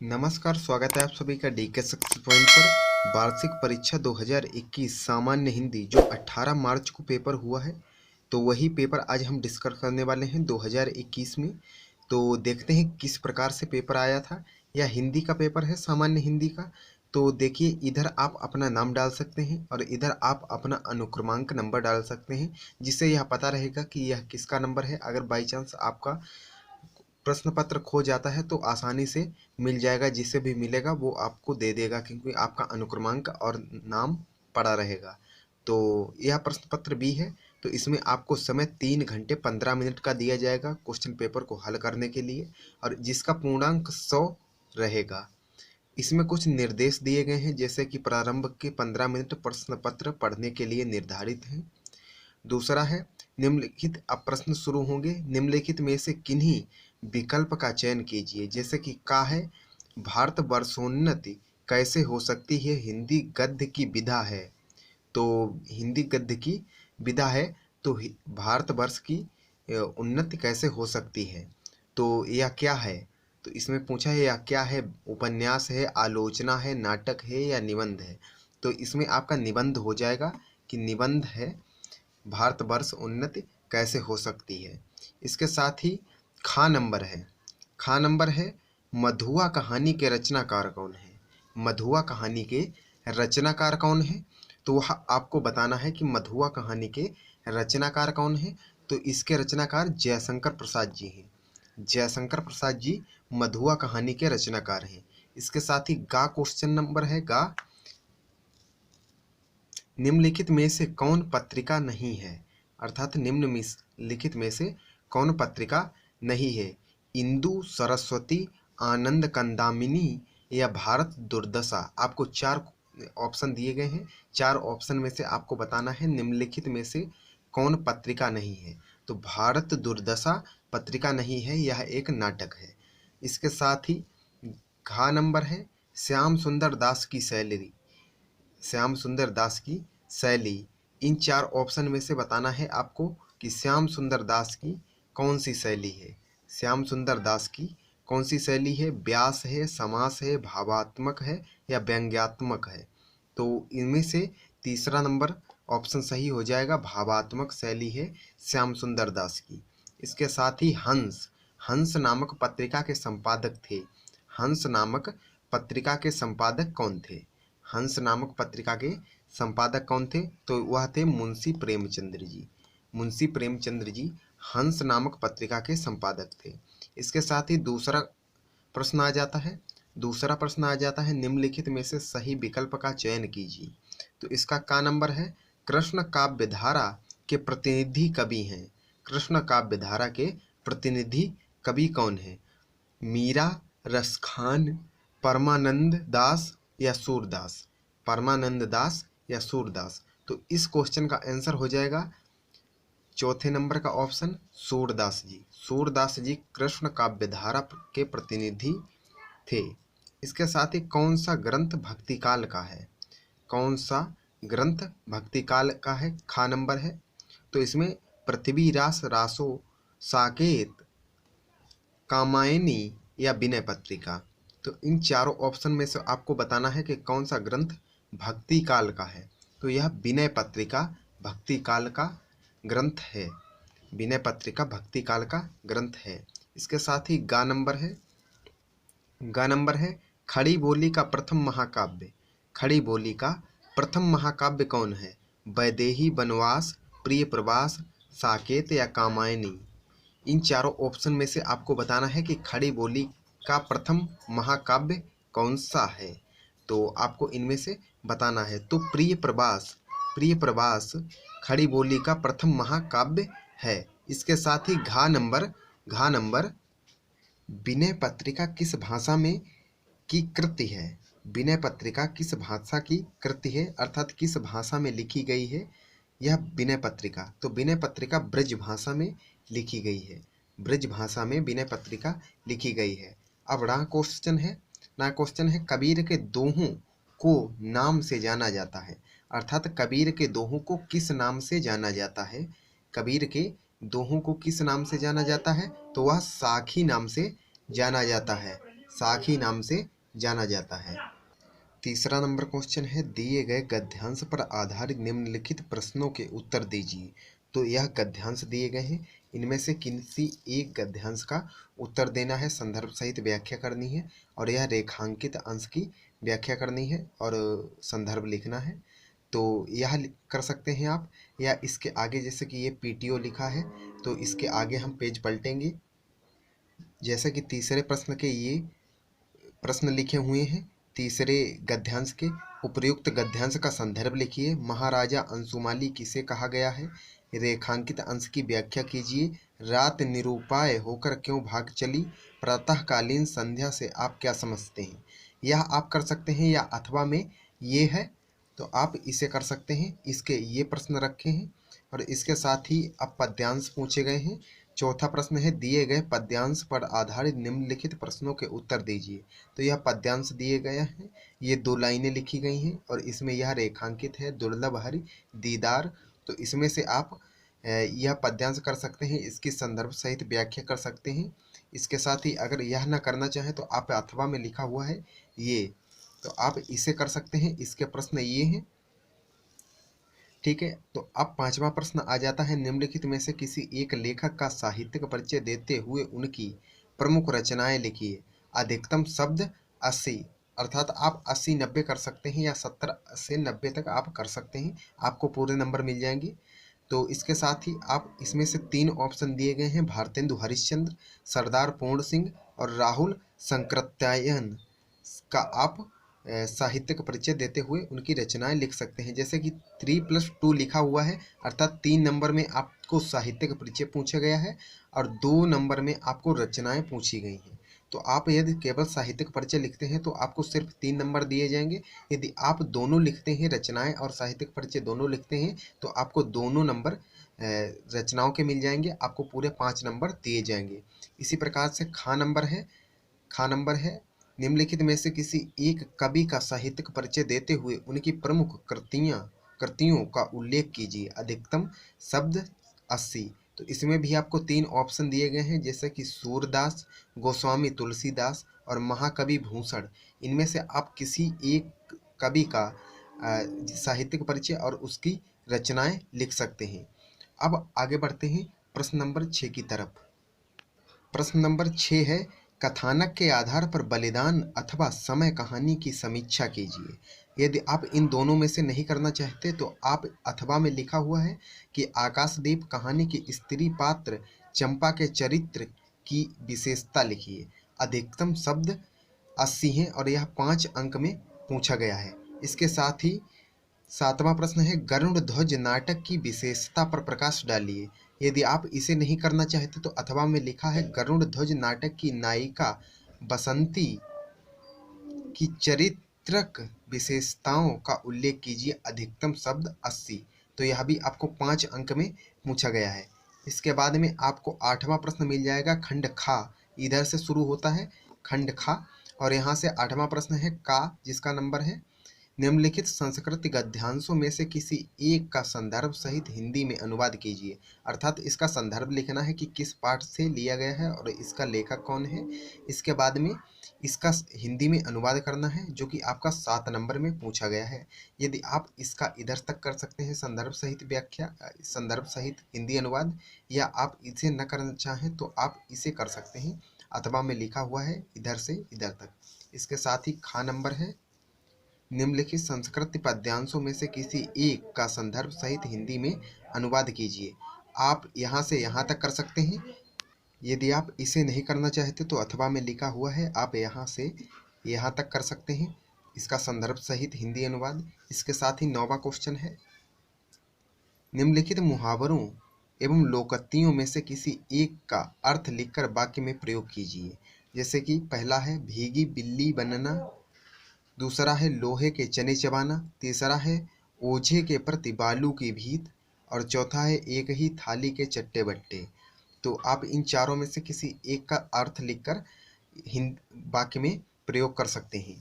नमस्कार, स्वागत है आप सभी का डीके सक्सेस पॉइंट पर। वार्षिक परीक्षा 2021 सामान्य हिंदी जो 18 मार्च को पेपर हुआ है, तो वही पेपर आज हम डिस्कस करने वाले हैं 2021 में। तो देखते हैं किस प्रकार से पेपर आया था। यह हिंदी का पेपर है, सामान्य हिंदी का। तो देखिए, इधर आप अपना नाम डाल सकते हैं और इधर आप अपना अनुक्रमांक नंबर डाल सकते हैं, जिससे यह पता रहेगा कि यह किसका नंबर है। अगर बाई चांस आपका प्रश्न पत्र खो जाता है तो आसानी से मिल जाएगा, जिसे भी मिलेगा वो आपको दे देगा, क्योंकि आपका अनुक्रमांक और नाम पड़ा रहेगा। तो यह प्रश्न पत्र भी है। तो इसमें आपको समय 3 घंटे 15 मिनट का दिया जाएगा क्वेश्चन पेपर को हल करने के लिए, और जिसका पूर्णांक 100 रहेगा। इसमें कुछ निर्देश दिए गए हैं, जैसे कि प्रारंभ के 15 मिनट प्रश्न पत्र पढ़ने के लिए निर्धारित हैं। दूसरा है, निम्नलिखित अब प्रश्न शुरू होंगे। निम्नलिखित में से किन्हीं विकल्प का चयन कीजिए। जैसे कि का है, भारत वर्षोन्नति कैसे हो सकती है, हिंदी गद्य की विधा है। तो हिंदी गद्य की विधा है, तो भारतवर्ष की उन्नति कैसे हो सकती है, तो यह क्या है। तो इसमें पूछा है यह क्या है, उपन्यास है, आलोचना है, नाटक है या निबंध है। तो इसमें आपका निबंध हो जाएगा कि निबंध है, भारतवर्ष उन्नति कैसे हो सकती है। इसके साथ ही खा नंबर है। खा नंबर है, मधुआ कहानी के रचनाकार कौन है। मधुआ कहानी के रचनाकार कौन है, तो वह आपको बताना है कि मधुआ कहानी के रचनाकार कौन है। तो इसके रचनाकार जयशंकर प्रसाद जी हैं। जयशंकर प्रसाद जी मधुआ कहानी के रचनाकार हैं। इसके साथ ही गा क्वेश्चन नंबर है, गा, निम्नलिखित में से कौन पत्रिका नहीं है। अर्थात निम्नलिखित में से कौन पत्रिका नहीं है। इंदु, सरस्वती, आनंद कंदामिनी या भारत दुर्दशा। आपको 4 ऑप्शन दिए गए हैं। 4 ऑप्शन में से आपको बताना है निम्नलिखित में से कौन पत्रिका नहीं है। तो भारत दुर्दशा पत्रिका नहीं है, यह एक नाटक है। इसके साथ ही घा नंबर है, श्याम सुंदर दास की शैली। श्याम सुंदर दास की शैली। इन 4 ऑप्शन में से बताना है आपको कि श्याम सुंदर दास की कौन सी शैली है। श्याम सुंदर दास की कौन सी शैली है, व्यास है, समास है, भावात्मक है या व्यंग्यात्मक है। तो इनमें से तीसरा नंबर ऑप्शन सही हो जाएगा, भावात्मक शैली है श्याम सुंदर दास की। इसके साथ ही हंस, हंस नामक पत्रिका के संपादक थे। हंस नामक पत्रिका के संपादक कौन थे। हंस नामक पत्रिका के संपादक कौन थे, तो वह थे मुंशी प्रेमचंद्र जी। मुंशी प्रेमचंद्र जी हंस नामक पत्रिका के संपादक थे। इसके साथ ही दूसरा प्रश्न आ जाता है। दूसरा प्रश्न आ जाता है, निम्नलिखित में से सही विकल्प का चयन कीजिए। तो इसका का नंबर है, कृष्ण काव्य धारा के प्रतिनिधि कवि हैं। कृष्ण काव्य धारा के प्रतिनिधि कवि कौन है। मीरा, रसखान, परमानंद दास या सूरदास। परमानंद दास या सूरदास। तो इस क्वेश्चन का आंसर हो जाएगा चौथे नंबर का ऑप्शन, सूरदास जी। सूरदास जी कृष्ण काव्य धारा के प्रतिनिधि थे। इसके साथ ही कौन सा ग्रंथ भक्तिकाल का है। कौन सा ग्रंथ भक्तिकाल का है, खा नंबर है। तो इसमें पृथ्वी रास रासो, साकेत, कामायनी या विनय पत्रिका। तो इन चारों ऑप्शन में से आपको बताना है कि कौन सा ग्रंथ भक्ति काल का है। तो यह विनय पत्रिका भक्ति काल का ग्रंथ है। विनय पत्रिका भक्ति काल का ग्रंथ है। इसके साथ ही गा नंबर है। गा नंबर है, खड़ी बोली का प्रथम महाकाव्य। खड़ी बोली का प्रथम महाकाव्य कौन है। वैदेही, वनवास, प्रिय प्रवास, साकेत या कामायनी। इन चारों ऑप्शन में से आपको बताना है कि खड़ी बोली का प्रथम महाकाव्य कौन सा है। तो आपको इनमें से बताना है। तो प्रिय प्रवास, प्रिय प्रवास खड़ी बोली का प्रथम महाकाव्य है। इसके साथ ही घा नंबर, घा नंबर, विनय पत्रिका किस भाषा में की कृति है। विनय पत्रिका किस भाषा की कृति है, अर्थात किस भाषा में लिखी गई है यह विनय पत्रिका। तो विनय पत्रिका ब्रज भाषा में लिखी गई है। ब्रज भाषा में विनय पत्रिका लिखी गई है। अब रहा क्वेश्चन है, ना क्वेश्चन है, कबीर के दोहों को नाम से जाना जाता है। अर्थात कबीर के दोहों को किस नाम से जाना जाता है। कबीर के दोहों को किस नाम से जाना जाता है, तो वह साखी नाम से जाना जाता है। साखी नाम से जाना जाता है। तीसरा नंबर क्वेश्चन है, दिए गए गद्यांश पर आधारित निम्नलिखित प्रश्नों के उत्तर दीजिए। तो यह गद्यांश दिए गए हैं, इनमें से किसी एक गद्यांश का उत्तर देना है, संदर्भ सहित व्याख्या करनी है और यह रेखांकित अंश की व्याख्या करनी है और संदर्भ लिखना है। तो यह कर सकते हैं आप, या इसके आगे जैसे कि ये पीटीओ लिखा है तो इसके आगे हम पेज पलटेंगे। जैसे कि तीसरे प्रश्न के ये प्रश्न लिखे हुए हैं, तीसरे गद्यांश के उपर्युक्त गद्यांश का संदर्भ लिखिए। महाराजा अंशुमाली किसे कहा गया है? रेखांकित अंश की व्याख्या कीजिए। रात निरुपाय होकर क्यों भाग चली? प्रातःकालीन संध्या से आप क्या समझते हैं? यह आप कर सकते हैं, या अथवा में ये है तो आप इसे कर सकते हैं। इसके ये प्रश्न रखे हैं और इसके साथ ही अब पद्यांश पूछे गए हैं। चौथा प्रश्न है, दिए गए पद्यांश पर आधारित निम्नलिखित प्रश्नों के उत्तर दीजिए। तो यह पद्यांश दिए गए हैं, ये 2 लाइनें लिखी गई हैं और इसमें यह रेखांकित है, दुर्लभ हरि दीदार। तो इसमें से आप यह पद्यांश कर सकते हैं, इसकी संदर्भ सहित व्याख्या कर सकते हैं। इसके साथ ही अगर यह ना करना चाहें तो आप अथवा में लिखा हुआ है ये, तो आप इसे कर सकते हैं। इसके प्रश्न ये हैं, ठीक है। तो अब पांचवा प्रश्न आ जाता है, निम्नलिखित में से किसी एक लेखक का साहित्यिक परिचय देते हुए उनकी प्रमुख रचनाएं लिखिए। अधिकतम शब्द 80, अर्थात आप 80-90 कर सकते हैं या 70 से 90 तक आप कर सकते हैं, आपको पूरे नंबर मिल जाएंगे। तो इसके साथ ही आप इसमें से 3 ऑप्शन दिए गए हैं, भारतेंदु हरिश्चंद्र, सरदार पूर्ण सिंह और राहुल संकृत्यायन का आप साहित्यिक परिचय देते हुए उनकी रचनाएं लिख सकते हैं। जैसे कि 3+2 लिखा हुआ है, अर्थात 3 नंबर में आपको साहित्यिक परिचय पूछा गया है और 2 नंबर में आपको रचनाएं पूछी गई हैं। तो आप यदि केवल साहित्यिक परिचय लिखते हैं तो आपको सिर्फ 3 नंबर दिए जाएंगे। यदि आप दोनों लिखते हैं, रचनाएं और साहित्यिक परिचय दोनों लिखते हैं, तो आपको दोनों नंबर रचनाओं के मिल जाएंगे, आपको पूरे 5 नंबर दिए जाएंगे। इसी प्रकार से खा नंबर है, निम्नलिखित में से किसी एक कवि का साहित्यिक परिचय देते हुए उनकी प्रमुख कृतियों का उल्लेख कीजिए। अधिकतम शब्द 80। तो इसमें भी आपको 3 ऑप्शन दिए गए हैं, जैसे कि सूरदास, गोस्वामी तुलसीदास और महाकवि भूषण। इनमें से आप किसी एक कवि का साहित्यिक परिचय और उसकी रचनाएं लिख सकते हैं। अब आगे बढ़ते हैं प्रश्न नंबर 6 की तरफ। प्रश्न नंबर 6 है, कथानक के आधार पर बलिदान अथवा समय कहानी की समीक्षा कीजिए। यदि आप इन दोनों में से नहीं करना चाहते तो आप अथवा में लिखा हुआ है कि आकाशदीप कहानी की स्त्री पात्र चंपा के चरित्र की विशेषता लिखिए। अधिकतम शब्द 80 हैं और यह 5 अंक में पूछा गया है। इसके साथ ही 7वां प्रश्न है, गरुड़ ध्वज नाटक की विशेषता पर प्रकाश डालिए। यदि आप इसे नहीं करना चाहते तो अथवा में लिखा है, गरुड़ ध्वज नाटक की नायिका बसंती की चारित्रिक विशेषताओं का उल्लेख कीजिए। अधिकतम शब्द 80। तो यह भी आपको 5 अंक में पूछा गया है। इसके बाद में आपको 8वां प्रश्न मिल जाएगा, खंड खा। इधर से शुरू होता है खंड खा और यहाँ से 8वां प्रश्न है का, जिसका नंबर है, निम्नलिखित संस्कृत गद्यांशों में से किसी एक का संदर्भ सहित हिंदी में अनुवाद कीजिए। अर्थात इसका संदर्भ लिखना है कि किस पाठ से लिया गया है और इसका लेखक कौन है। इसके बाद में इसका हिंदी में अनुवाद करना है, जो कि आपका 7 नंबर में पूछा गया है। यदि आप इसका इधर तक कर सकते हैं, संदर्भ सहित व्याख्या, संदर्भ सहित हिंदी अनुवाद, या आप इसे न करना चाहें तो आप इसे कर सकते हैं। अथवा में लिखा हुआ है इधर से इधर तक। इसके साथ ही खा नंबर है, निम्नलिखित संस्कृत पद्यांशों में से किसी एक का संदर्भ सहित हिंदी में अनुवाद कीजिए। आप यहाँ से यहाँ तक कर सकते हैं। यदि आप इसे नहीं करना चाहते तो अथवा में लिखा हुआ है, आप यहाँ से यहाँ तक कर सकते हैं, इसका संदर्भ सहित हिंदी अनुवाद। इसके साथ ही 9वां क्वेश्चन है, निम्नलिखित मुहावरों एवं लोकोक्तियों में से किसी एक का अर्थ लिखकर वाक्य में प्रयोग कीजिए। जैसे कि पहला है भीगी बिल्ली बनना, दूसरा है लोहे के चने चबाना, तीसरा है ओझे के प्रति बालू की भीत और चौथा है एक ही थाली के चट्टे बट्टे। तो आप इन चारों में से किसी एक का अर्थ लिखकर हिंद वाक्य में प्रयोग कर सकते हैं।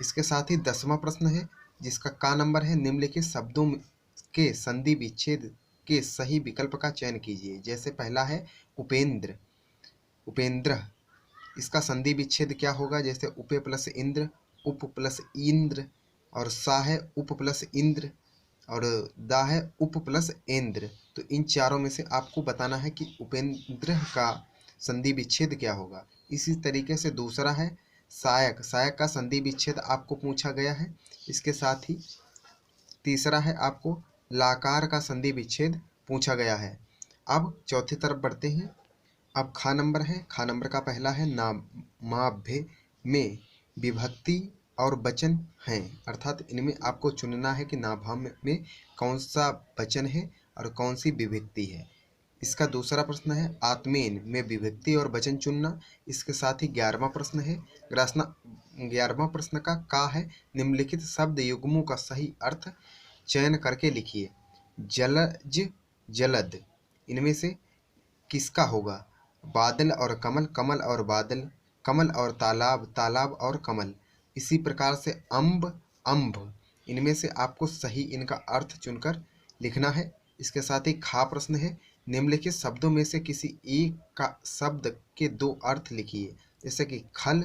इसके साथ ही 10वां प्रश्न है, जिसका का नंबर है, निम्नलिखित शब्दों के संधि विच्छेद के सही विकल्प का चयन कीजिए। जैसे पहला है उपेंद्र, उपेंद्र, इसका संधि विच्छेद क्या होगा? जैसे उपे प्लस इंद्र, उप प्लस इंद्र, और सा है उप प्लस इंद्र, और दा है उप प्लस इंद्र। तो इन चारों में से आपको बताना है कि उपेंद्र का संधि विच्छेद क्या होगा। इसी तरीके से दूसरा है सायक। सायक का संधि विच्छेद आपको पूछा गया है। इसके साथ ही तीसरा है आपको लाकार का संधि विच्छेद पूछा गया है। अब चौथी तरफ बढ़ते हैं। अब खा नंबर है। खा नंबर का पहला है नामाभ्य में विभक्ति और वचन हैं, अर्थात इनमें आपको चुनना है कि नाभाम्य में कौन सा वचन है और कौन सी विभक्ति है। इसका दूसरा प्रश्न है आत्मेन में विभक्ति और वचन चुनना। इसके साथ ही 11वां प्रश्न है 11वां प्रश्न का है निम्नलिखित शब्द युग्मों का सही अर्थ चयन करके लिखिए। जलज, जलद, इनमें से किसका होगा? बादल और कमल, कमल और बादल, कमल और तालाब, तालाब और कमल। इसी प्रकार से अम्ब, अम्भ, इनमें से आपको सही इनका अर्थ चुनकर लिखना है। इसके साथ ही खा प्रश्न है निम्नलिखित शब्दों में से किसी एक का शब्द के दो अर्थ लिखिए, जैसे कि खल,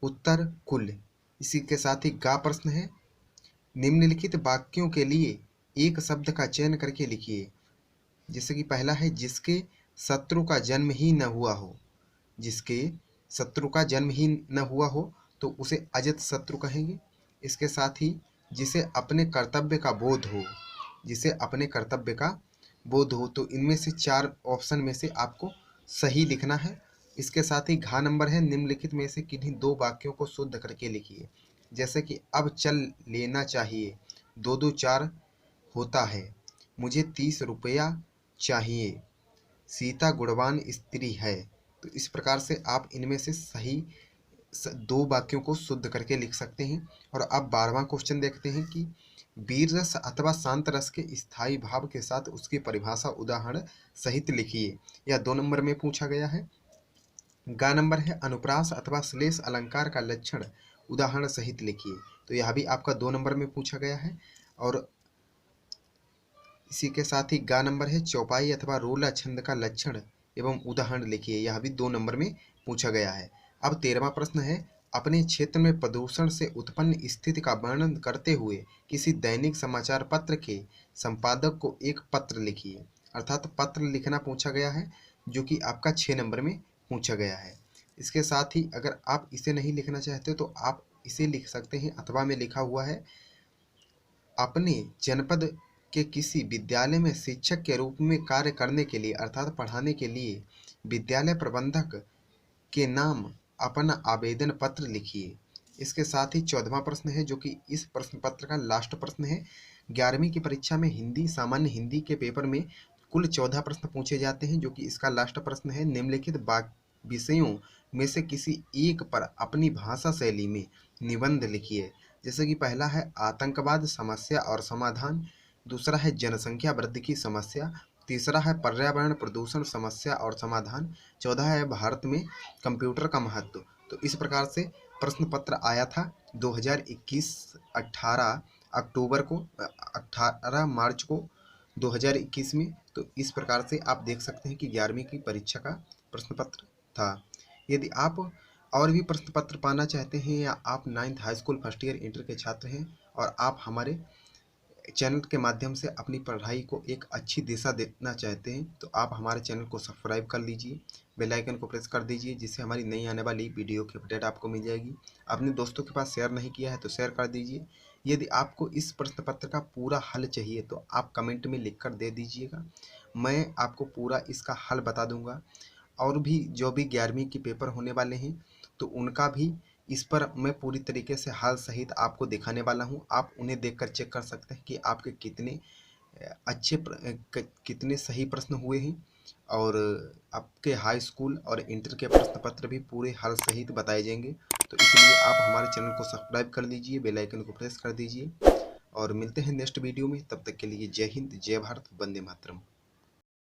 उत्तर, कुल। इसी के साथ ही गा प्रश्न है निम्नलिखित वाक्यों के लिए एक शब्द का चयन करके लिखिए, जैसे कि पहला है जिसके शत्रु का जन्म ही न हुआ हो। जिसके शत्रु का जन्म ही न हुआ हो तो उसे अजत शत्रु कहेंगे। इसके साथ ही जिसे अपने कर्तव्य का बोध हो, जिसे अपने कर्तव्य का बोध हो, तो इनमें से 4 ऑप्शन में से आपको सही लिखना है। इसके साथ ही घा नंबर है निम्नलिखित में से किन्हीं 2 वाक्यों को शुद्ध करके लिखिए, जैसे कि अब चल लेना चाहिए, 2 2 4 होता है, मुझे 30 रुपया चाहिए, सीता गुणवान स्त्री है। तो इस प्रकार से आप इनमें से सही 2 वाक्यों को शुद्ध करके लिख सकते हैं। और अब 12वां क्वेश्चन देखते हैं कि वीर रस अथवा शांत रस के स्थायी भाव के साथ उसकी परिभाषा उदाहरण सहित लिखिए। यह 2 नंबर में पूछा गया है। गा नंबर है अनुप्रास अथवा श्लेष अलंकार का लक्षण उदाहरण सहित लिखिए। तो यह भी आपका 2 नंबर में पूछा गया है। और इसी के साथ ही गा नंबर है चौपाई अथवा रोला छंद का लक्षण एवं उदाहरण लिखिए। यह भी 2 नंबर में पूछा गया है। अब 13वां प्रश्न है अपने क्षेत्र में प्रदूषण से उत्पन्न स्थिति का वर्णन करते हुए किसी दैनिक समाचार पत्र के संपादक को एक पत्र लिखिए, अर्थात पत्र लिखना पूछा गया है, जो कि आपका 6 नंबर में पूछा गया है। इसके साथ ही अगर आप इसे नहीं लिखना चाहते तो आप इसे लिख सकते हैं। अथवा में लिखा हुआ है अपने जनपद के किसी विद्यालय में शिक्षक के रूप में कार्य करने के लिए, अर्थात पढ़ाने के लिए विद्यालय प्रबंधक के नाम अपना आवेदन पत्र लिखिए। इसके साथ ही 14वां प्रश्न है, जो कि इस प्रश्न पत्र का लास्ट प्रश्न है। 11वीं की परीक्षा में हिंदी, सामान्य हिंदी के पेपर में कुल 14 प्रश्न पूछे जाते हैं, जो कि इसका लास्ट प्रश्न है। निम्नलिखित विषयों में से किसी एक पर अपनी भाषा शैली में निबंध लिखिए, जैसे कि पहला है आतंकवाद समस्या और समाधान, दूसरा है जनसंख्या वृद्धि की समस्या, तीसरा है पर्यावरण प्रदूषण समस्या और समाधान, 14 है भारत में कंप्यूटर का महत्व। तो इस प्रकार से प्रश्न पत्र आया था 2021 18 अक्टूबर को 18 मार्च को 2021 में। तो इस प्रकार से आप देख सकते हैं कि 11वीं की परीक्षा का प्रश्न पत्र था। यदि आप और भी प्रश्न पत्र पाना चाहते हैं या आप 9th high school first year inter के छात्र हैं और आप हमारे चैनल के माध्यम से अपनी पढ़ाई को एक अच्छी दिशा देना चाहते हैं, तो आप हमारे चैनल को सब्सक्राइब कर लीजिए, बेल आइकन को प्रेस कर दीजिए, जिससे हमारी नई आने वाली वीडियो की अपडेट आपको मिल जाएगी। अपने दोस्तों के पास शेयर नहीं किया है तो शेयर कर दीजिए। यदि आपको इस प्रश्न पत्र का पूरा हल चाहिए तो आप कमेंट में लिख कर दे दीजिएगा, मैं आपको पूरा इसका हल बता दूंगा। और भी जो भी 11वीं के पेपर होने वाले हैं तो उनका भी इस पर मैं पूरी तरीके से हल सहित आपको दिखाने वाला हूं। आप उन्हें देखकर चेक कर सकते हैं कि आपके कितने कितने सही प्रश्न हुए हैं, और आपके हाई स्कूल और इंटर के प्रश्न पत्र भी पूरे हल सहित बताए जाएंगे। तो इसलिए आप हमारे चैनल को सब्सक्राइब कर लीजिए, बेल आइकन को प्रेस कर दीजिए, और मिलते हैं नेक्स्ट वीडियो में। तब तक के लिए जय हिंद, जय भारत, वंदे मातरम।